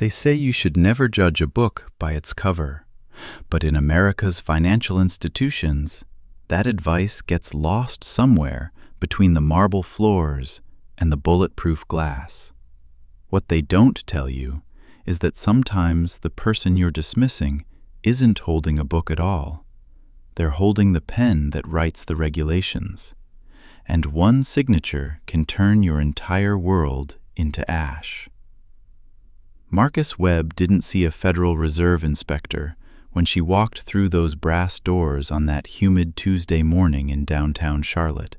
They say you should never judge a book by its cover, but in America's financial institutions, that advice gets lost somewhere between the marble floors and the bulletproof glass. What they don't tell you is that sometimes the person you're dismissing isn't holding a book at all. They're holding the pen that writes the regulations, and one signature can turn your entire world into ash. Marcus Webb didn't see a Federal Reserve inspector when she walked through those brass doors on that humid Tuesday morning in downtown Charlotte.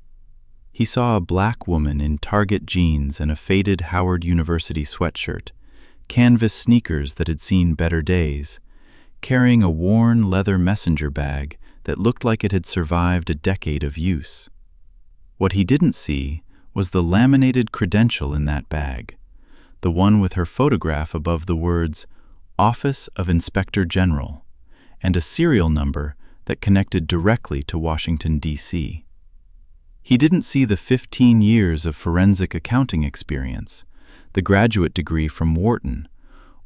He saw a black woman in Target jeans and a faded Howard University sweatshirt, canvas sneakers that had seen better days, carrying a worn leather messenger bag that looked like it had survived a decade of use. What he didn't see was the laminated credential in that bag, the one with her photograph above the words Office of Inspector General, and a serial number that connected directly to Washington, D.C. He didn't see the 15 years of forensic accounting experience, the graduate degree from Wharton,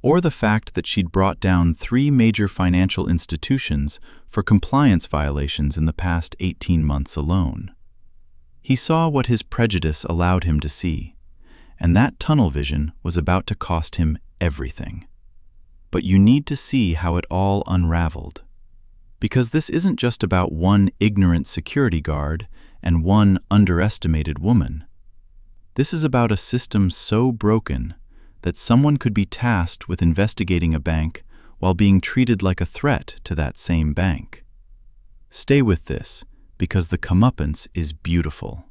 or the fact that she'd brought down 3 major financial institutions for compliance violations in the past 18 months alone. He saw what his prejudice allowed him to see, and that tunnel vision was about to cost him everything. But you need to see how it all unraveled. Because this isn't just about one ignorant security guard and one underestimated woman. This is about a system so broken that someone could be tasked with investigating a bank while being treated like a threat to that same bank. Stay with this, because the comeuppance is beautiful.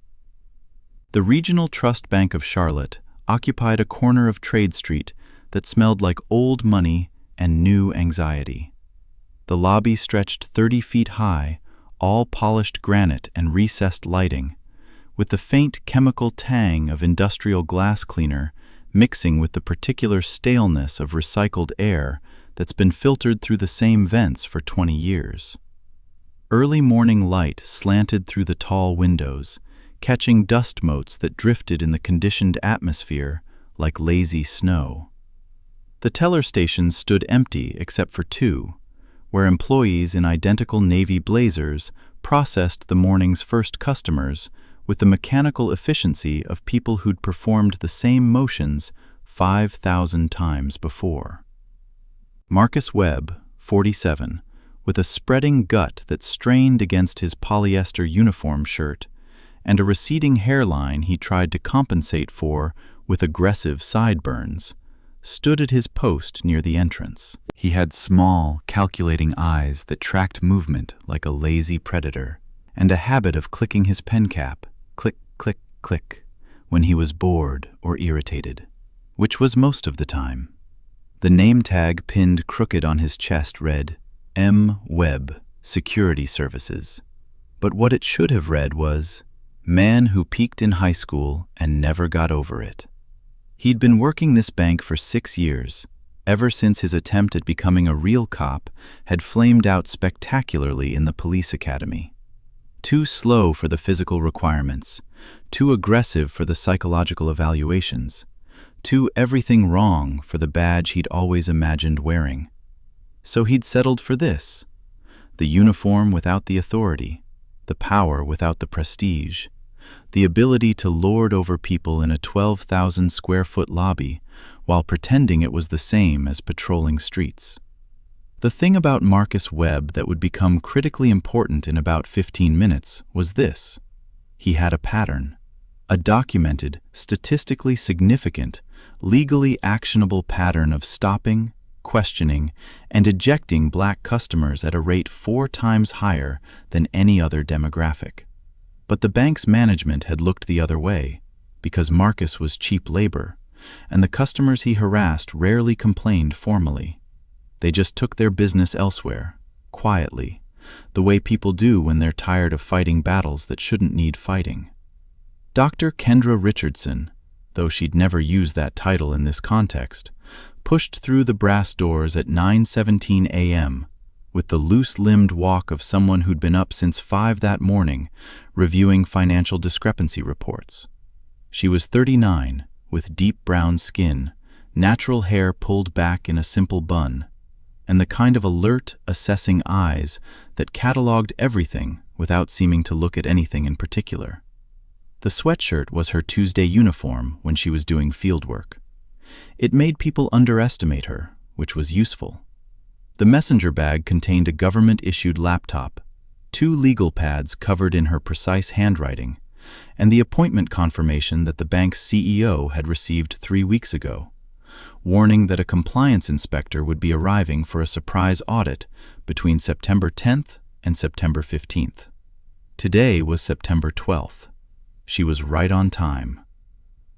The Regional Trust Bank of Charlotte occupied a corner of Trade Street that smelled like old money and new anxiety. The lobby stretched 30 feet high, all polished granite and recessed lighting, with the faint chemical tang of industrial glass cleaner mixing with the particular staleness of recycled air that's been filtered through the same vents for 20 years. Early morning light slanted through the tall windows, catching dust motes that drifted in the conditioned atmosphere like lazy snow. The teller stations stood empty except for 2, where employees in identical navy blazers processed the morning's first customers with the mechanical efficiency of people who'd performed the same motions 5,000 times before. Marcus Webb, 47, with a spreading gut that strained against his polyester uniform shirt, and a receding hairline he tried to compensate for with aggressive sideburns, stood at his post near the entrance. He had small, calculating eyes that tracked movement like a lazy predator, and a habit of clicking his pen cap, click, click, click, when he was bored or irritated, which was most of the time. The name tag pinned crooked on his chest read, M. Webb, Security Services. But what it should have read was, Man who peaked in high school and never got over it. He'd been working this bank for 6 years, ever since his attempt at becoming a real cop had flamed out spectacularly in the police academy. Too slow for the physical requirements, too aggressive for the psychological evaluations, too everything wrong for the badge he'd always imagined wearing. So he'd settled for this: the uniform without the authority, the power without the prestige, the ability to lord over people in a 12,000 square foot lobby while pretending it was the same as patrolling streets. The thing about Marcus Webb that would become critically important in about 15 minutes was this: he had a pattern, a documented, statistically significant, legally actionable pattern of stopping, questioning, and ejecting black customers at a rate 4 times higher than any other demographic. But the bank's management had looked the other way, because Marcus was cheap labor, and the customers he harassed rarely complained formally. They just took their business elsewhere, quietly, the way people do when they're tired of fighting battles that shouldn't need fighting. Dr. Kendra Richardson, though she'd never used that title in this context, pushed through the brass doors at 9:17 a.m., with the loose-limbed walk of someone who'd been up since 5 that morning, reviewing financial discrepancy reports. She was 39, with deep brown skin, natural hair pulled back in a simple bun, and the kind of alert, assessing eyes that cataloged everything without seeming to look at anything in particular. The sweatshirt was her Tuesday uniform when she was doing field work. It made people underestimate her, which was useful. The messenger bag contained a government-issued laptop, 2 legal pads covered in her precise handwriting, and the appointment confirmation that the bank's CEO had received 3 weeks ago, warning that a compliance inspector would be arriving for a surprise audit between September 10th and September 15th. Today was September 12th. She was right on time.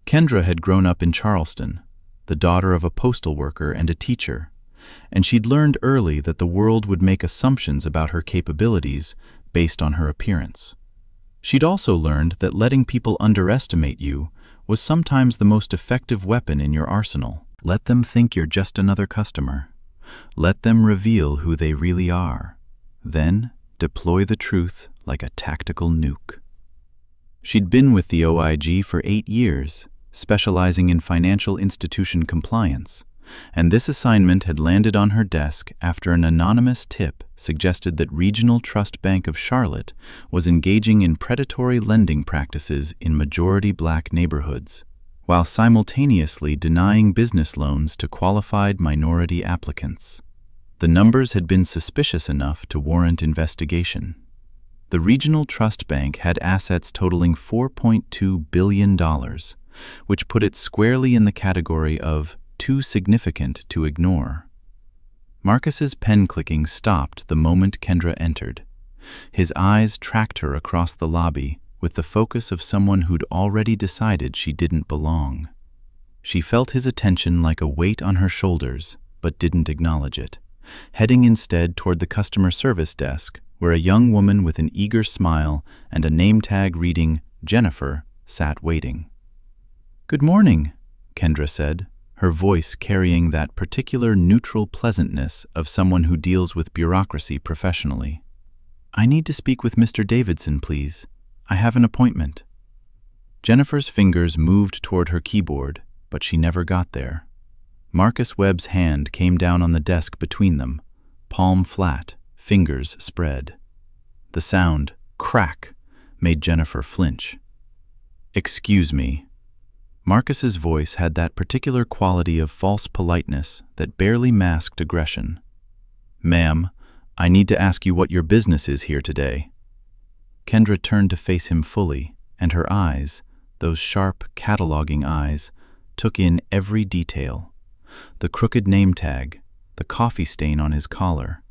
Kendra had grown up in Charleston, the daughter of a postal worker and a teacher, and she'd learned early that the world would make assumptions about her capabilities based on her appearance. She'd also learned that letting people underestimate you was sometimes the most effective weapon in your arsenal. Let them think you're just another customer. Let them reveal who they really are. Then deploy the truth like a tactical nuke. She'd been with the OIG for 8 years, specializing in financial institution compliance, and this assignment had landed on her desk after an anonymous tip suggested that Regional Trust Bank of Charlotte was engaging in predatory lending practices in majority black neighborhoods, while simultaneously denying business loans to qualified minority applicants. The numbers had been suspicious enough to warrant investigation. The Regional Trust Bank had assets totaling $4.2 billion, which put it squarely in the category of too significant to ignore. Marcus's pen clicking stopped the moment Kendra entered. His eyes tracked her across the lobby with the focus of someone who'd already decided she didn't belong. She felt his attention like a weight on her shoulders, but didn't acknowledge it, heading instead toward the customer service desk, where a young woman with an eager smile and a name tag reading Jennifer sat waiting. "Good morning," Kendra said, her voice carrying that particular neutral pleasantness of someone who deals with bureaucracy professionally. "I need to speak with Mr. Davidson, please. I have an appointment." Jennifer's fingers moved toward her keyboard, but she never got there. Marcus Webb's hand came down on the desk between them, palm flat, fingers spread. The sound, crack, made Jennifer flinch. "Excuse me." Marcus's voice had that particular quality of false politeness that barely masked aggression. "Ma'am, I need to ask you what your business is here today." Kendra turned to face him fully, and her eyes, those sharp, cataloging eyes, took in every detail. The crooked name tag, the coffee stain on his collar,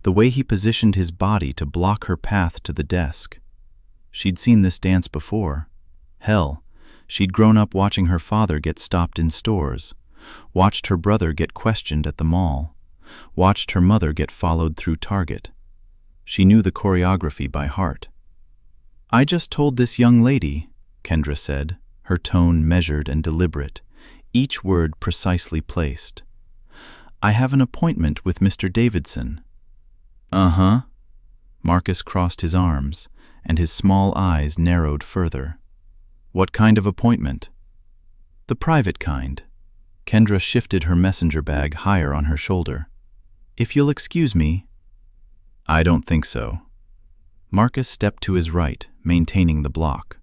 the way he positioned his body to block her path to the desk. She'd seen this dance before. Hell, she'd grown up watching her father get stopped in stores, watched her brother get questioned at the mall, watched her mother get followed through Target. She knew the choreography by heart. "I just told this young lady," Kendra said, her tone measured and deliberate, each word precisely placed. "I have an appointment with Mr. Davidson." "Uh-huh." Marcus crossed his arms, and his small eyes narrowed further. "What kind of appointment?" "The private kind." Kendra shifted her messenger bag higher on her shoulder. "If you'll excuse me." "I don't think so." Marcus stepped to his right, maintaining the block.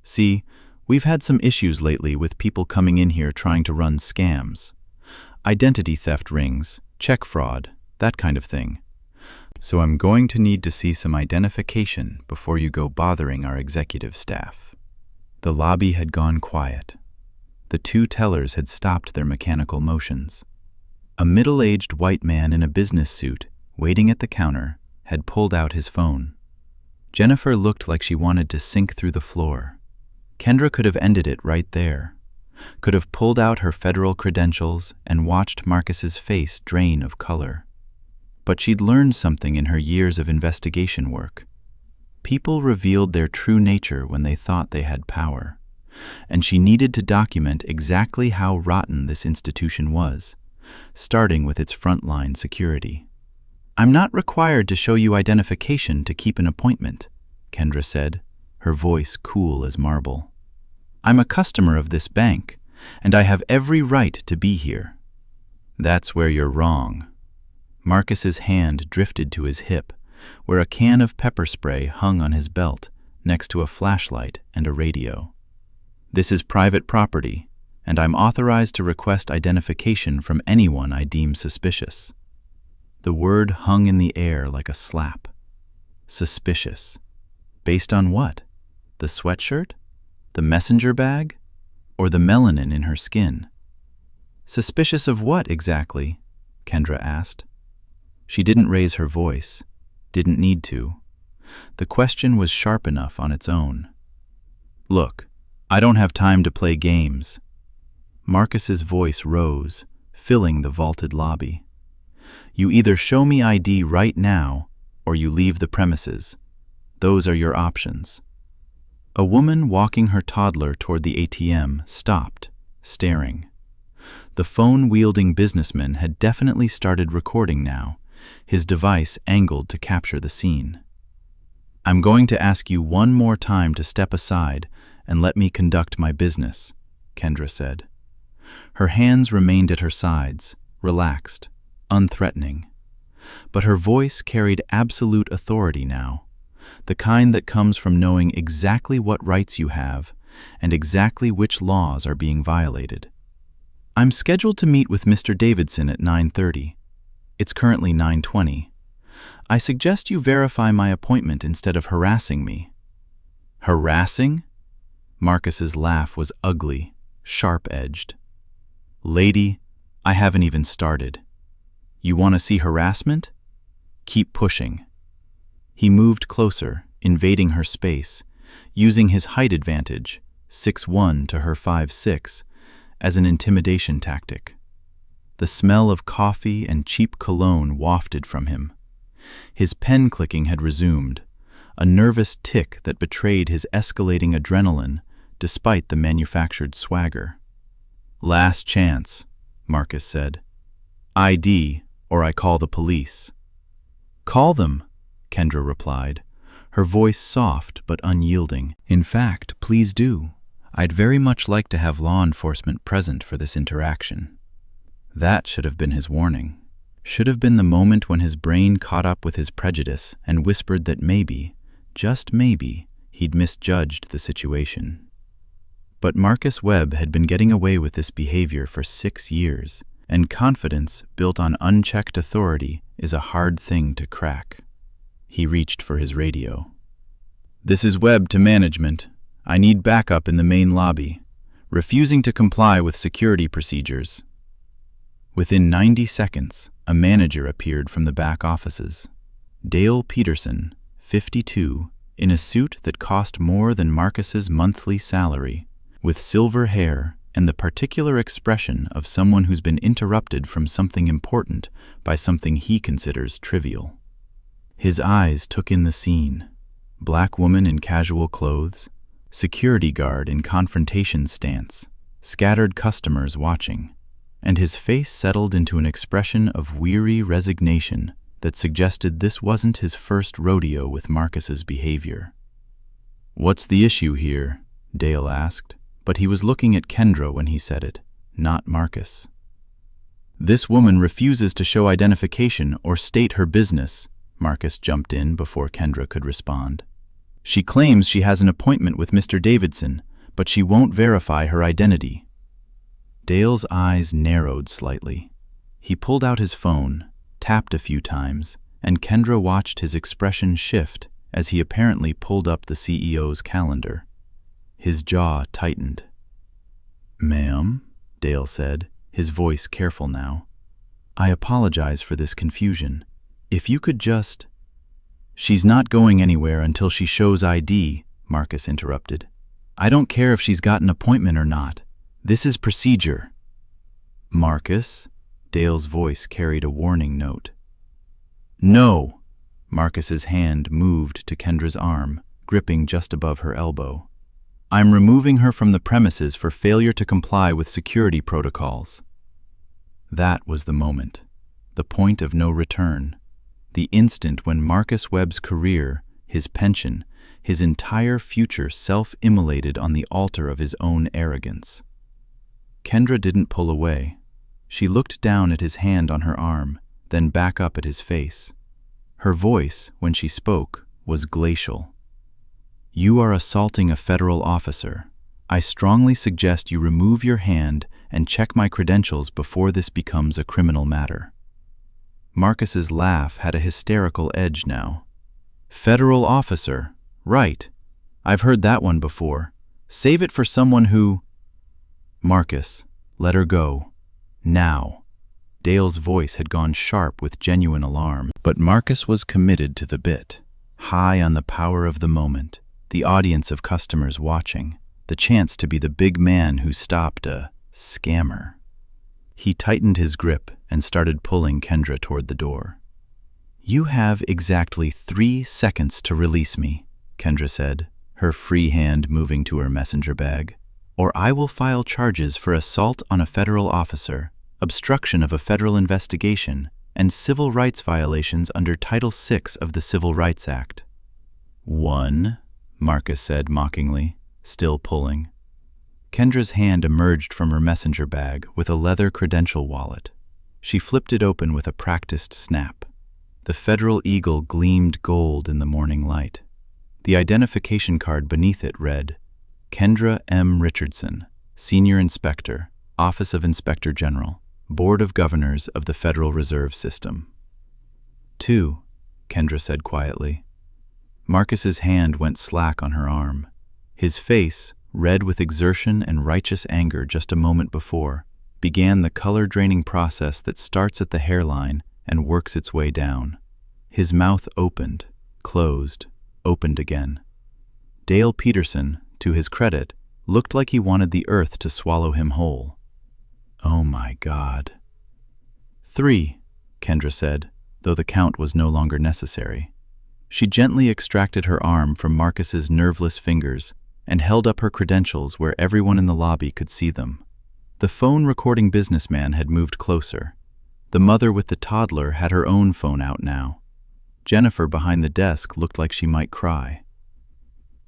"See, we've had some issues lately with people coming in here trying to run scams. Identity theft rings, check fraud, that kind of thing. So I'm going to need to see some identification before you go bothering our executive staff." The lobby had gone quiet. The 2 tellers had stopped their mechanical motions. A middle-aged white man in a business suit, waiting at the counter, had pulled out his phone. Jennifer looked like she wanted to sink through the floor. Kendra could have ended it right there, could have pulled out her federal credentials and watched Marcus's face drain of color. But she'd learned something in her years of investigation work. People revealed their true nature when they thought they had power, and she needed to document exactly how rotten this institution was, starting with its frontline security. "I'm not required to show you identification to keep an appointment," Kendra said, her voice cool as marble. "I'm a customer of this bank, and I have every right to be here." "That's where you're wrong." Marcus's hand drifted to his hip, where a can of pepper spray hung on his belt, next to a flashlight and a radio. "This is private property, and I'm authorized to request identification from anyone I deem suspicious." The word hung in the air like a slap. Suspicious. Based on what? The sweatshirt? The messenger bag? Or the melanin in her skin? "Suspicious of what, exactly?" Kendra asked. She didn't raise her voice, didn't need to. The question was sharp enough on its own. "Look, I don't have time to play games." Marcus's voice rose, filling the vaulted lobby. "You either show me ID right now, or you leave the premises. Those are your options." A woman walking her toddler toward the ATM stopped, staring. The phone-wielding businessman had definitely started recording now, his device angled to capture the scene. "I'm going to ask you one more time to step aside and let me conduct my business," Kendra said. Her hands remained at her sides, relaxed, unthreatening. But her voice carried absolute authority now, the kind that comes from knowing exactly what rights you have and exactly which laws are being violated. "I'm scheduled to meet with Mr. Davidson at 9:30. It's currently 9:20. I suggest you verify my appointment instead of harassing me." "Harassing?" Marcus's laugh was ugly, sharp-edged. "Lady, I haven't even started. You want to see harassment? Keep pushing." He moved closer, invading her space, using his height advantage, 6'1" to her 5'6", as an intimidation tactic. The smell of coffee and cheap cologne wafted from him. His pen clicking had resumed, a nervous tick that betrayed his escalating adrenaline despite the manufactured swagger. "Last chance," Marcus said. "ID, or I call the police." "Call them," Kendra replied, her voice soft but unyielding. "In fact, please do. I'd very much like to have law enforcement present for this interaction." That should have been his warning. Should have been the moment when his brain caught up with his prejudice and whispered that maybe, just maybe, he'd misjudged the situation. But Marcus Webb had been getting away with this behavior for 6 years, and confidence built on unchecked authority is a hard thing to crack. He reached for his radio. "This is Webb to management. I need backup in the main lobby. Refusing to comply with security procedures." Within 90 seconds, a manager appeared from the back offices. Dale Peterson, 52, in a suit that cost more than Marcus's monthly salary, with silver hair and the particular expression of someone who's been interrupted from something important by something he considers trivial. His eyes took in the scene. Black woman in casual clothes, security guard in confrontation stance, scattered customers watching, and his face settled into an expression of weary resignation that suggested this wasn't his first rodeo with Marcus's behavior. "What's the issue here?" Dale asked, but he was looking at Kendra when he said it, not Marcus. "This woman refuses to show identification or state her business," Marcus jumped in before Kendra could respond. "She claims she has an appointment with Mr. Davidson, but she won't verify her identity." Dale's eyes narrowed slightly. He pulled out his phone, tapped a few times, and Kendra watched his expression shift as he apparently pulled up the CEO's calendar. His jaw tightened. "Ma'am," Dale said, his voice careful now. "I apologize for this confusion. If you could just—" "She's not going anywhere until she shows ID," Marcus interrupted. "I don't care if she's got an appointment or not. This is procedure." "Marcus?" Dale's voice carried a warning note. "No!" Marcus's hand moved to Kendra's arm, gripping just above her elbow. "I'm removing her from the premises for failure to comply with security protocols." That was the moment, the point of no return, the instant when Marcus Webb's career, his pension, his entire future self-immolated on the altar of his own arrogance. Kendra didn't pull away. She looked down at his hand on her arm, then back up at his face. Her voice, when she spoke, was glacial. "You are assaulting a federal officer. I strongly suggest you remove your hand and check my credentials before this becomes a criminal matter." Marcus's laugh had a hysterical edge now. "Federal officer, right. I've heard that one before. Save it for someone who—" "Marcus, let her go. Now." Dale's voice had gone sharp with genuine alarm, but Marcus was committed to the bit, high on the power of the moment, the audience of customers watching, the chance to be the big man who stopped a scammer. He tightened his grip and started pulling Kendra toward the door. "You have exactly 3 seconds to release me," Kendra said, her free hand moving to her messenger bag, "or I will file charges for assault on a federal officer, obstruction of a federal investigation, and civil rights violations under Title VI of the Civil Rights Act." "1," Marcus said mockingly, still pulling. Kendra's hand emerged from her messenger bag with a leather credential wallet. She flipped it open with a practiced snap. The Federal Eagle gleamed gold in the morning light. The identification card beneath it read, "Kendra M. Richardson, Senior Inspector, Office of Inspector General, Board of Governors of the Federal Reserve System." "2," Kendra said quietly. Marcus's hand went slack on her arm. His face, red with exertion and righteous anger just a moment before, began the color-draining process that starts at the hairline and works its way down. His mouth opened, closed, opened again. Dale Peterson, to his credit, looked like he wanted the earth to swallow him whole. "Oh my God." 3, Kendra said, though the count was no longer necessary. She gently extracted her arm from Marcus's nerveless fingers and held up her credentials where everyone in the lobby could see them. The phone-recording businessman had moved closer. The mother with the toddler had her own phone out now. Jennifer behind the desk looked like she might cry.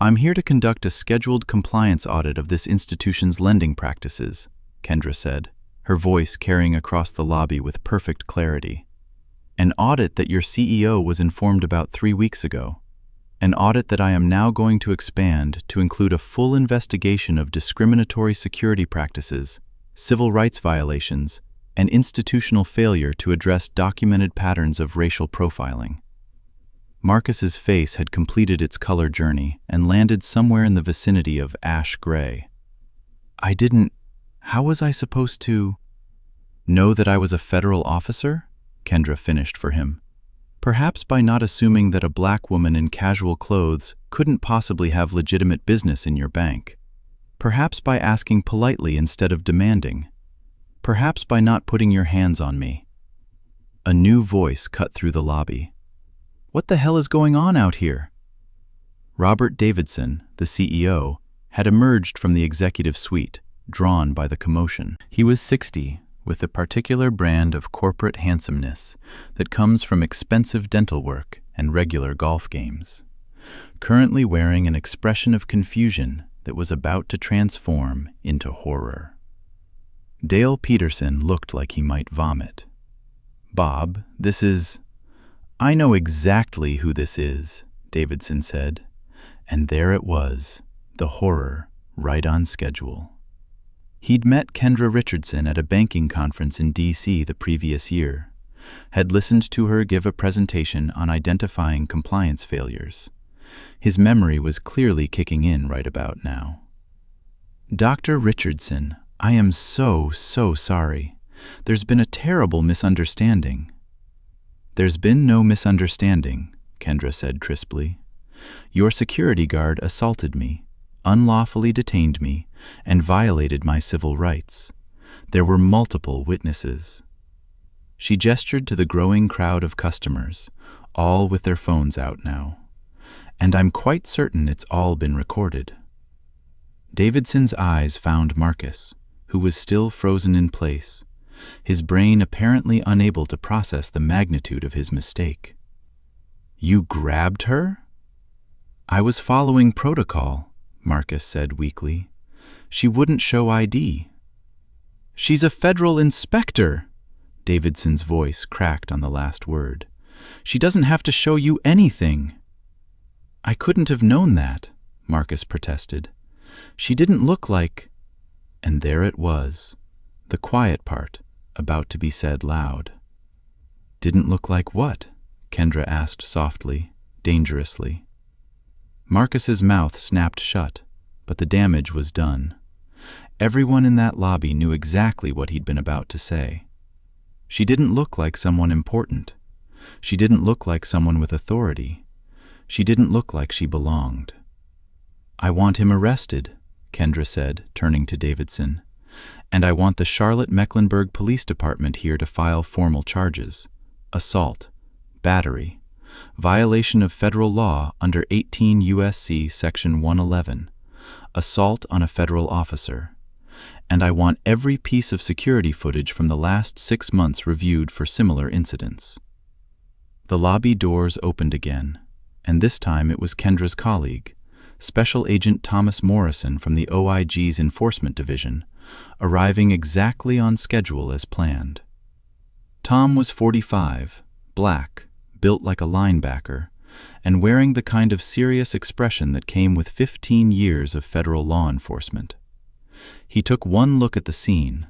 "I'm here to conduct a scheduled compliance audit of this institution's lending practices," Kendra said, her voice carrying across the lobby with perfect clarity. "An audit that your CEO was informed about 3 weeks ago. An audit that I am now going to expand to include a full investigation of discriminatory security practices, civil rights violations, and institutional failure to address documented patterns of racial profiling." Marcus's face had completed its color journey and landed somewhere in the vicinity of ash gray. How was I supposed to know that I was a federal officer?" Kendra finished for him. "Perhaps by not assuming that a black woman in casual clothes couldn't possibly have legitimate business in your bank. Perhaps by asking politely instead of demanding. Perhaps by not putting your hands on me." A new voice cut through the lobby. "What the hell is going on out here?" Robert Davidson, the CEO, had emerged from the executive suite, drawn by the commotion. He was 60, with the particular brand of corporate handsomeness that comes from expensive dental work and regular golf games, currently wearing an expression of confusion that was about to transform into horror. Dale Peterson looked like he might vomit. "Bob, this is—" "I know exactly who this is," Davidson said. And there it was, the horror, right on schedule. He'd met Kendra Richardson at a banking conference in D.C. the previous year, had listened to her give a presentation on identifying compliance failures. His memory was clearly kicking in right about now. "Dr. Richardson, I am so sorry. There's been a terrible misunderstanding." "There's been no misunderstanding," Kendra said crisply. "Your security guard assaulted me, unlawfully detained me, and violated my civil rights. There were multiple witnesses." She gestured to the growing crowd of customers, all with their phones out now. "And I'm quite certain it's all been recorded." Davidson's eyes found Marcus, who was still frozen in place, his brain apparently unable to process the magnitude of his mistake. "You grabbed her?" "I was following protocol," Marcus said weakly. "She wouldn't show ID." She's a federal inspector. Davidson's voice cracked on the last word. She doesn't have to show you anything. I couldn't have known that, Marcus protested. She didn't look like... And there it was, the quiet part, about to be said loud. Didn't look like what? Kendra asked softly, dangerously. Marcus's mouth snapped shut, but the damage was done. Everyone in that lobby knew exactly what he'd been about to say. She didn't look like someone important. She didn't look like someone with authority. She didn't look like she belonged. I want him arrested, Kendra said, turning to Davidson. And I want the Charlotte-Mecklenburg Police Department here to file formal charges. Assault, battery, violation of federal law under 18 U.S.C. Section 111, assault on a federal officer. And I want every piece of security footage from the last 6 months reviewed for similar incidents. The lobby doors opened again, and this time it was Kendra's colleague, Special Agent Thomas Morrison from the OIG's Enforcement Division, arriving exactly on schedule as planned. Tom was 45, black, built like a linebacker, and wearing the kind of serious expression that came with 15 years of federal law enforcement. He took one look at the scene,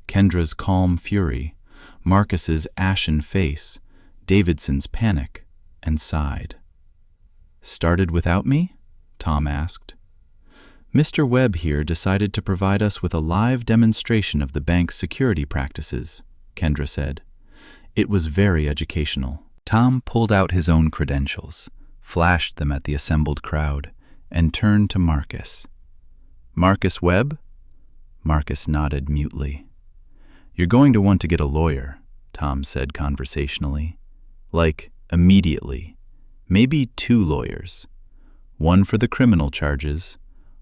Kendra's calm fury, Marcus's ashen face, Davidson's panic, and sighed. "Started without me?" Tom asked. "Mr. Webb here decided to provide us with a live demonstration of the bank's security practices," Kendra said. It was very educational. Tom pulled out his own credentials, flashed them at the assembled crowd, and turned to Marcus. "Marcus Webb?" Marcus nodded mutely. "You're going to want to get a lawyer," Tom said conversationally. "Like, immediately. Maybe 2 lawyers. One for the criminal charges,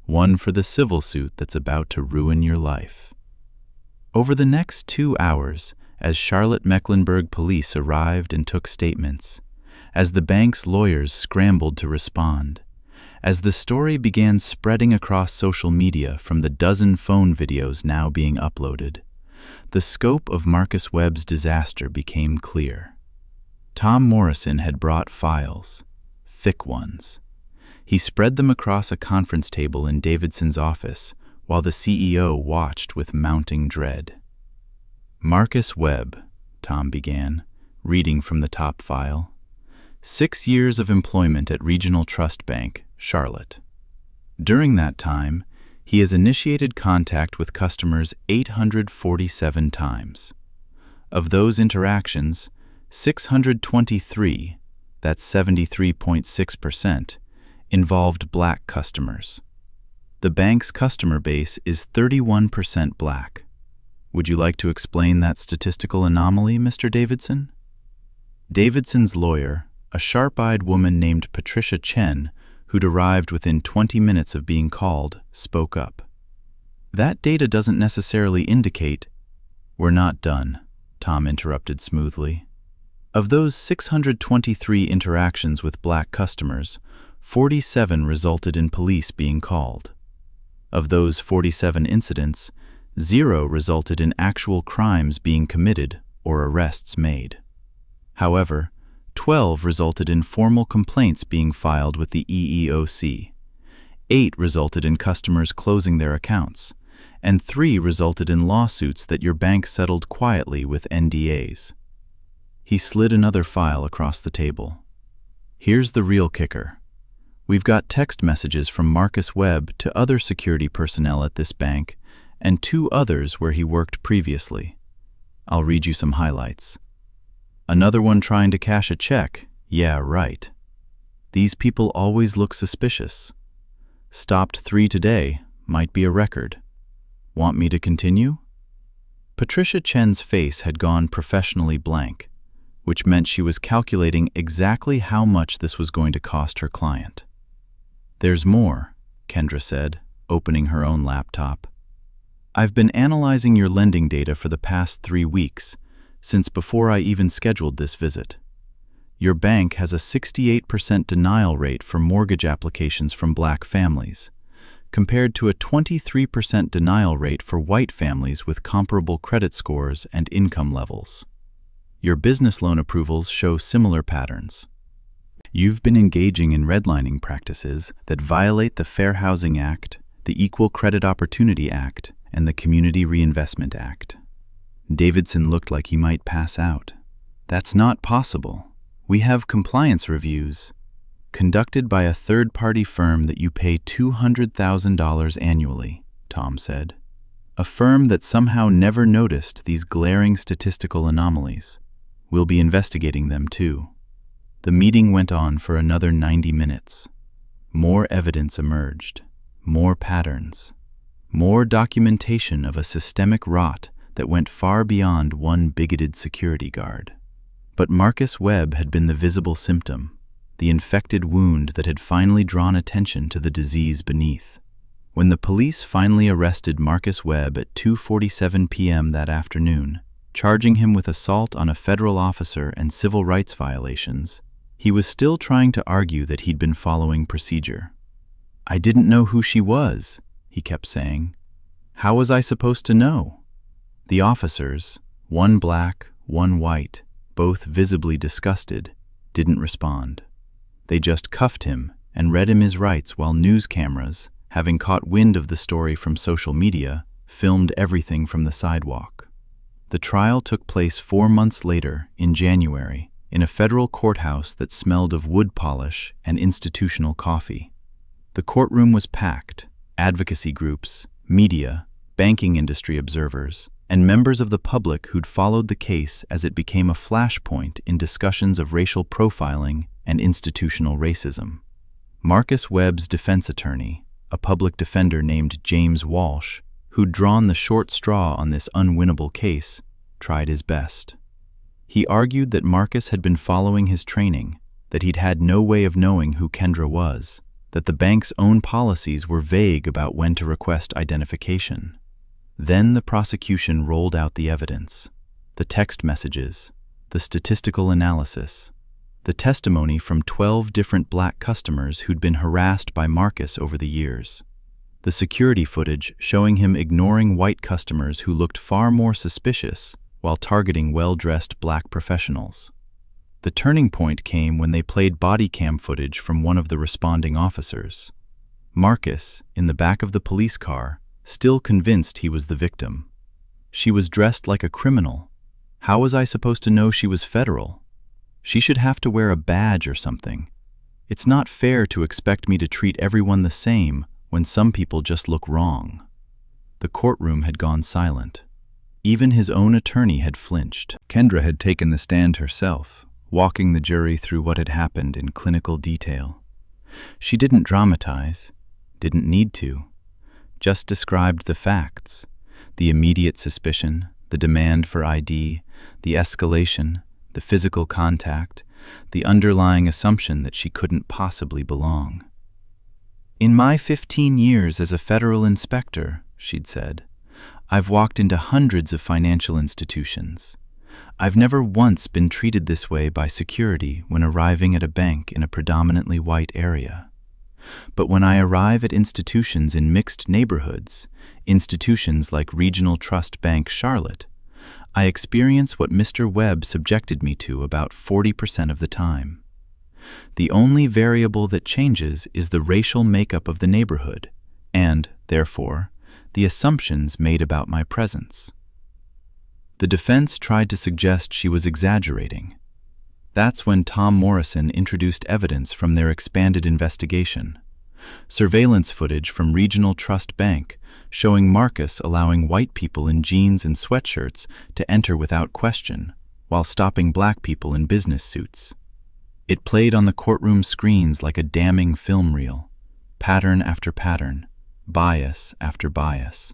one for the civil suit that's about to ruin your life." Over the next 2 hours, as Charlotte-Mecklenburg police arrived and took statements, as the bank's lawyers scrambled to respond, as the story began spreading across social media from the dozen phone videos now being uploaded, the scope of Marcus Webb's disaster became clear. Tom Morrison had brought files, thick ones. He spread them across a conference table in Davidson's office while the CEO watched with mounting dread. "Marcus Webb," Tom began, reading from the top file. 6 years of employment at Regional Trust Bank, Charlotte. During that time, he has initiated contact with customers 847 times. Of those interactions, 623, that's 73.6%, involved black customers. The bank's customer base is 31% black. Would you like to explain that statistical anomaly, Mr. Davidson? Davidson's lawyer, a sharp-eyed woman named Patricia Chen, who'd arrived within 20 minutes of being called, spoke up. "That data doesn't necessarily indicate—" "We're not done," Tom interrupted smoothly. "Of those 623 interactions with black customers, 47 resulted in police being called. Of those 47 incidents, 0 resulted in actual crimes being committed or arrests made. However, 12 resulted in formal complaints being filed with the EEOC, 8 resulted in customers closing their accounts, and 3 resulted in lawsuits that your bank settled quietly with NDAs." He slid another file across the table. "Here's the real kicker. We've got text messages from Marcus Webb to other security personnel at this bank and 2 others where he worked previously. I'll read you some highlights. Another one trying to cash a check. Yeah, right. These people always look suspicious. Stopped 3 today. Might be a record. Want me to continue?" Patricia Chen's face had gone professionally blank, which meant she was calculating exactly how much this was going to cost her client. "There's more," Kendra said, opening her own laptop. "I've been analyzing your lending data for the past 3 weeks, since before I even scheduled this visit. Your bank has a 68% denial rate for mortgage applications from black families, compared to a 23% denial rate for white families with comparable credit scores and income levels. Your business loan approvals show similar patterns. You've been engaging in redlining practices that violate the Fair Housing Act, the Equal Credit Opportunity Act, and the Community Reinvestment Act. Davidson looked like he might pass out. That's not possible. We have compliance reviews conducted by a third-party firm that you pay $200,000 annually, Tom said. A firm that somehow never noticed these glaring statistical anomalies. We'll be investigating them too. The meeting went on for another 90 minutes. More evidence emerged, more patterns, more documentation of a systemic rot that went far beyond one bigoted security guard. But Marcus Webb had been the visible symptom, the infected wound that had finally drawn attention to the disease beneath. When the police finally arrested Marcus Webb at 2:47 p.m. that afternoon, charging him with assault on a federal officer and civil rights violations, he was still trying to argue that he'd been following procedure. "I didn't know who she was," he kept saying. "How was I supposed to know?" The officers, one black, one white, both visibly disgusted, didn't respond. They just cuffed him and read him his rights while news cameras, having caught wind of the story from social media, filmed everything from the sidewalk. The trial took place 4 months later, in January, in a federal courthouse that smelled of wood polish and institutional coffee. The courtroom was packed. Advocacy groups, media, banking industry observers, and members of the public who'd followed the case as it became a flashpoint in discussions of racial profiling and institutional racism. Marcus Webb's defense attorney, a public defender named James Walsh, who'd drawn the short straw on this unwinnable case, tried his best. He argued that Marcus had been following his training, that he'd had no way of knowing who Kendra was, that the bank's own policies were vague about when to request identification. Then the prosecution rolled out the evidence, the text messages, the statistical analysis, the testimony from 12 different black customers who'd been harassed by Marcus over the years, the security footage showing him ignoring white customers who looked far more suspicious while targeting well-dressed black professionals. The turning point came when they played body cam footage from one of the responding officers. Marcus, in the back of the police car, still convinced he was the victim. "She was dressed like a criminal. How was I supposed to know she was federal? She should have to wear a badge or something. It's not fair to expect me to treat everyone the same when some people just look wrong." The courtroom had gone silent. Even his own attorney had flinched. Kendra had taken the stand herself, walking the jury through what had happened in clinical detail. She didn't dramatize, didn't need to, just described the facts, the immediate suspicion, the demand for ID, the escalation, the physical contact, the underlying assumption that she couldn't possibly belong. "In my 15 years as a federal inspector," she'd said, "I've walked into hundreds of financial institutions. I've never once been treated this way by security when arriving at a bank in a predominantly white area. But when I arrive at institutions in mixed neighborhoods, institutions like Regional Trust Bank Charlotte, I experience what Mr. Webb subjected me to about 40% of the time. The only variable that changes is the racial makeup of the neighborhood, and, therefore, the assumptions made about my presence." The defense tried to suggest she was exaggerating. That's when Tom Morrison introduced evidence from their expanded investigation. Surveillance footage from Regional Trust Bank showing Marcus allowing white people in jeans and sweatshirts to enter without question, while stopping black people in business suits. It played on the courtroom screens like a damning film reel, pattern after pattern, bias after bias.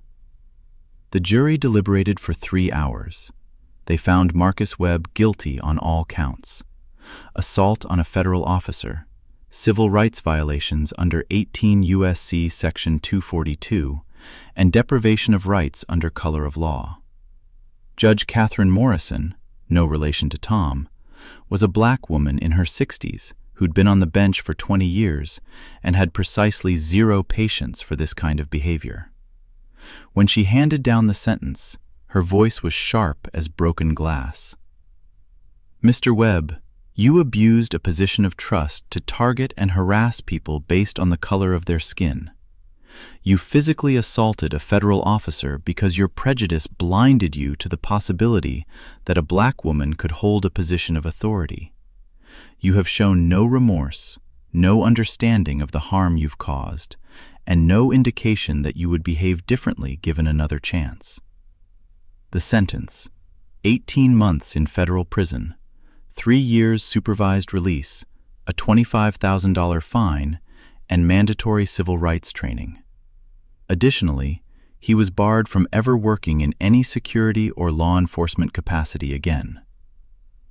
The jury deliberated for 3 hours. They found Marcus Webb guilty on all counts: assault on a federal officer, civil rights violations under 18 U.S.C. Section 242, and deprivation of rights under color of law. Judge Catherine Morrison, no relation to Tom, was a black woman in her 60s who'd been on the bench for 20 years and had precisely zero patience for this kind of behavior. When she handed down the sentence, her voice was sharp as broken glass. "Mr. Webb, you abused a position of trust to target and harass people based on the color of their skin. You physically assaulted a federal officer because your prejudice blinded you to the possibility that a black woman could hold a position of authority. You have shown no remorse, no understanding of the harm you've caused, and no indication that you would behave differently given another chance." The sentence: 18 months in federal prison, 3 years supervised release, a $25,000 fine, and mandatory civil rights training. Additionally, he was barred from ever working in any security or law enforcement capacity again.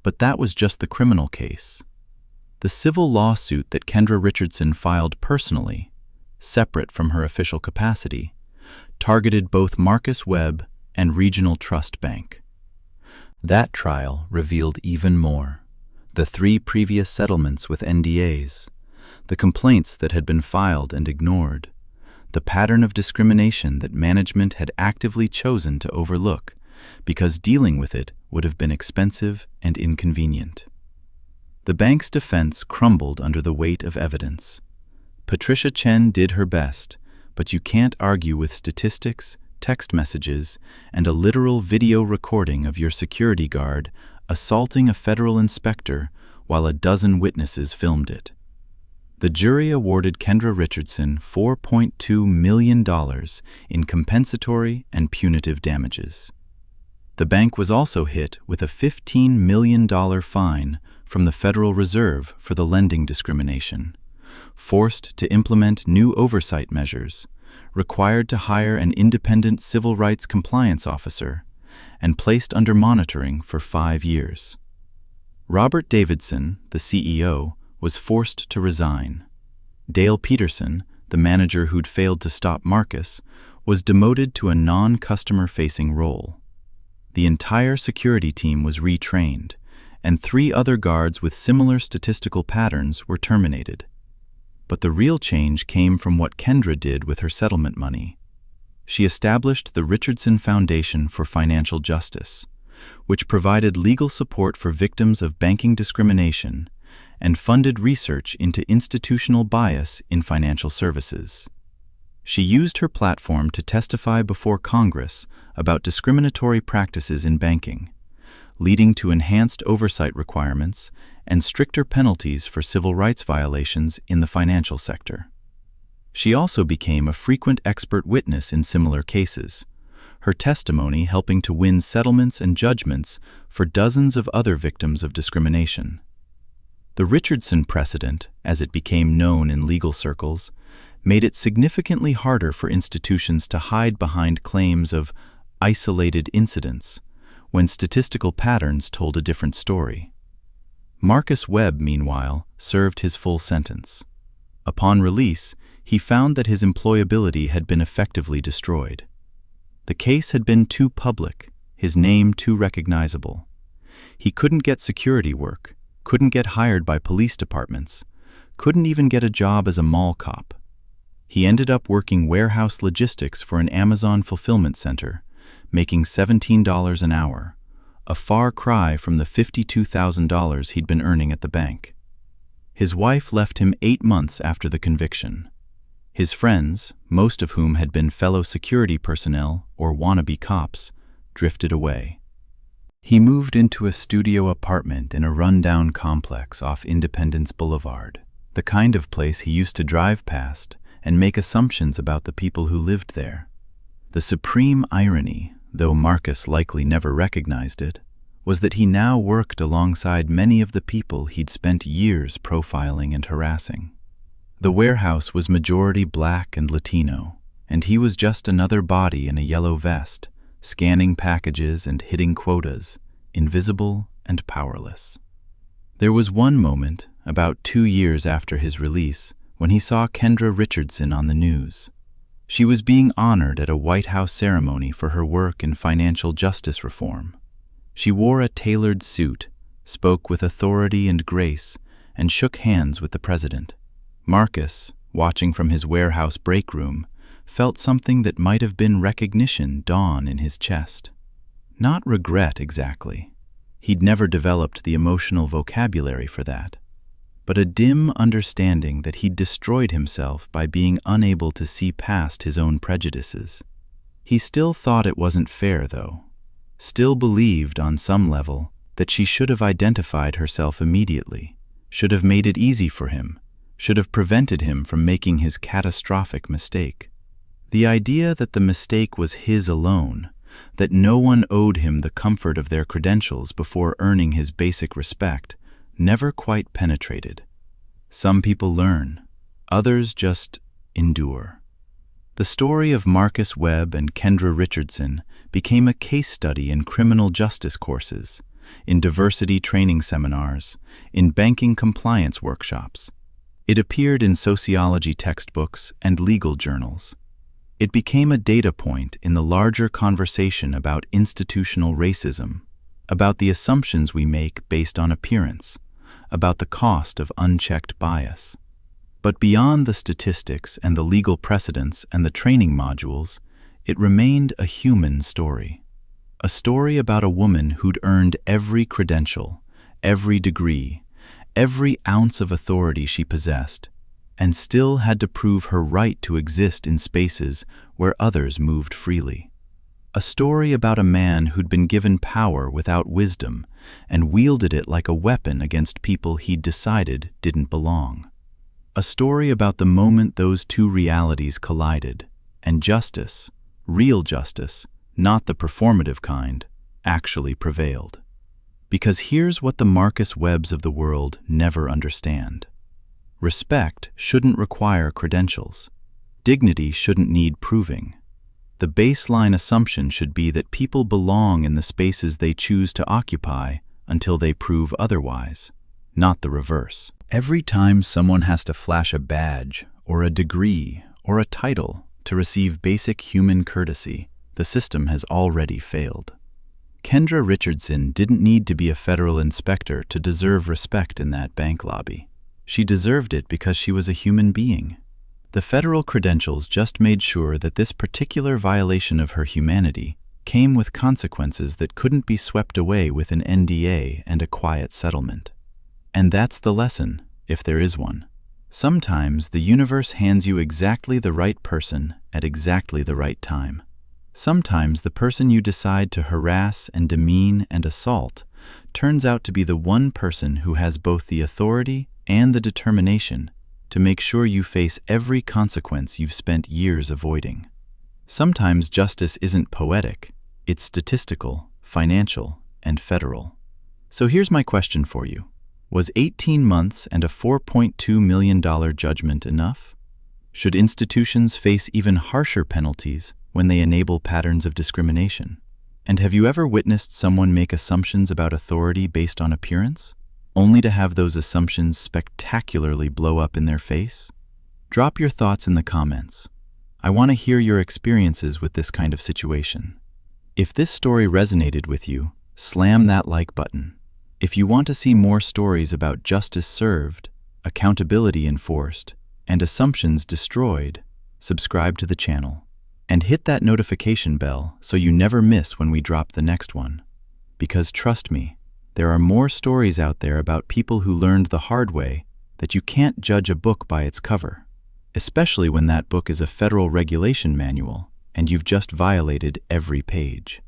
But that was just the criminal case. The civil lawsuit that Kendra Richardson filed personally, separate from her official capacity, targeted both Marcus Webb and Regional Trust Bank. That trial revealed even more: the 3 previous settlements with NDAs, the complaints that had been filed and ignored, the pattern of discrimination that management had actively chosen to overlook because dealing with it would have been expensive and inconvenient. The bank's defense crumbled under the weight of evidence. Patricia Chen did her best, but you can't argue with statistics, text messages, and a literal video recording of your security guard assaulting a federal inspector while a dozen witnesses filmed it. The jury awarded Kendra Richardson $4.2 million in compensatory and punitive damages. The bank was also hit with a $15 million fine from the Federal Reserve for the lending discrimination, forced to implement new oversight measures, required to hire an independent civil rights compliance officer, and placed under monitoring for 5 years. Robert Davidson, the CEO, was forced to resign. Dale Peterson, the manager who'd failed to stop Marcus, was demoted to a non-customer-facing role. The entire security team was retrained, and 3 other guards with similar statistical patterns were terminated. But the real change came from what Kendra did with her settlement money. She established the Richardson Foundation for Financial Justice, which provided legal support for victims of banking discrimination and funded research into institutional bias in financial services. She used her platform to testify before Congress about discriminatory practices in banking, leading to enhanced oversight requirements and stricter penalties for civil rights violations in the financial sector. She also became a frequent expert witness in similar cases, her testimony helping to win settlements and judgments for dozens of other victims of discrimination. The Richardson precedent, as it became known in legal circles, made it significantly harder for institutions to hide behind claims of isolated incidents when statistical patterns told a different story. Marcus Webb, meanwhile, served his full sentence. Upon release, he found that his employability had been effectively destroyed. The case had been too public, his name too recognizable. He couldn't get security work, couldn't get hired by police departments, couldn't even get a job as a mall cop. He ended up working warehouse logistics for an Amazon fulfillment center, making $17 an hour, a far cry from the $52,000 he'd been earning at the bank. His wife left him 8 months after the conviction. His friends, most of whom had been fellow security personnel or wannabe cops, drifted away. He moved into a studio apartment in a rundown complex off Independence Boulevard, the kind of place he used to drive past and make assumptions about the people who lived there. The supreme irony, though Marcus likely never recognized it, was that he now worked alongside many of the people he'd spent years profiling and harassing. The warehouse was majority black and Latino, and he was just another body in a yellow vest, scanning packages and hitting quotas, invisible and powerless. There was one moment, about 2 years after his release, when he saw Kendra Richardson on the news. She was being honored at a White House ceremony for her work in financial justice reform. She wore a tailored suit, spoke with authority and grace, and shook hands with the president. Marcus, watching from his warehouse break room, felt something that might have been recognition dawn in his chest. Not regret exactly. He'd never developed the emotional vocabulary for that. But a dim understanding that he'd destroyed himself by being unable to see past his own prejudices. He still thought it wasn't fair, though. Still believed, on some level, that she should have identified herself immediately, should have made it easy for him, should have prevented him from making his catastrophic mistake. The idea that the mistake was his alone, that no one owed him the comfort of their credentials before earning his basic respect, never quite penetrated. Some people learn, others just endure. The story of Marcus Webb and Kendra Richardson became a case study in criminal justice courses, in diversity training seminars, in banking compliance workshops. It appeared in sociology textbooks and legal journals. It became a data point in the larger conversation about institutional racism, about the assumptions we make based on appearance, about the cost of unchecked bias. But beyond the statistics and the legal precedents and the training modules, it remained a human story. A story about a woman who'd earned every credential, every degree, every ounce of authority she possessed, and still had to prove her right to exist in spaces where others moved freely. A story about a man who'd been given power without wisdom and wielded it like a weapon against people he'd decided didn't belong. A story about the moment those two realities collided, and justice, real justice, not the performative kind, actually prevailed. Because here's what the Marcus Webbs of the world never understand. Respect shouldn't require credentials. Dignity shouldn't need proving. The baseline assumption should be that people belong in the spaces they choose to occupy until they prove otherwise, not the reverse. Every time someone has to flash a badge, or a degree, or a title to receive basic human courtesy, the system has already failed. Kendra Richardson didn't need to be a federal inspector to deserve respect in that bank lobby. She deserved it because she was a human being. The federal credentials just made sure that this particular violation of her humanity came with consequences that couldn't be swept away with an NDA and a quiet settlement. And that's the lesson, if there is one. Sometimes the universe hands you exactly the right person at exactly the right time. Sometimes the person you decide to harass and demean and assault turns out to be the one person who has both the authority and the determination to make sure you face every consequence you've spent years avoiding. Sometimes justice isn't poetic, it's statistical, financial, and federal. So here's my question for you. Was 18 months and a $4.2 million judgment enough? Should institutions face even harsher penalties when they enable patterns of discrimination? And have you ever witnessed someone make assumptions about authority based on appearance, only to have those assumptions spectacularly blow up in their face? Drop your thoughts in the comments. I want to hear your experiences with this kind of situation. If this story resonated with you, slam that like button. If you want to see more stories about justice served, accountability enforced, and assumptions destroyed, subscribe to the channel. And hit that notification bell so you never miss when we drop the next one. Because trust me, there are more stories out there about people who learned the hard way that you can't judge a book by its cover, especially when that book is a federal regulation manual and you've just violated every page.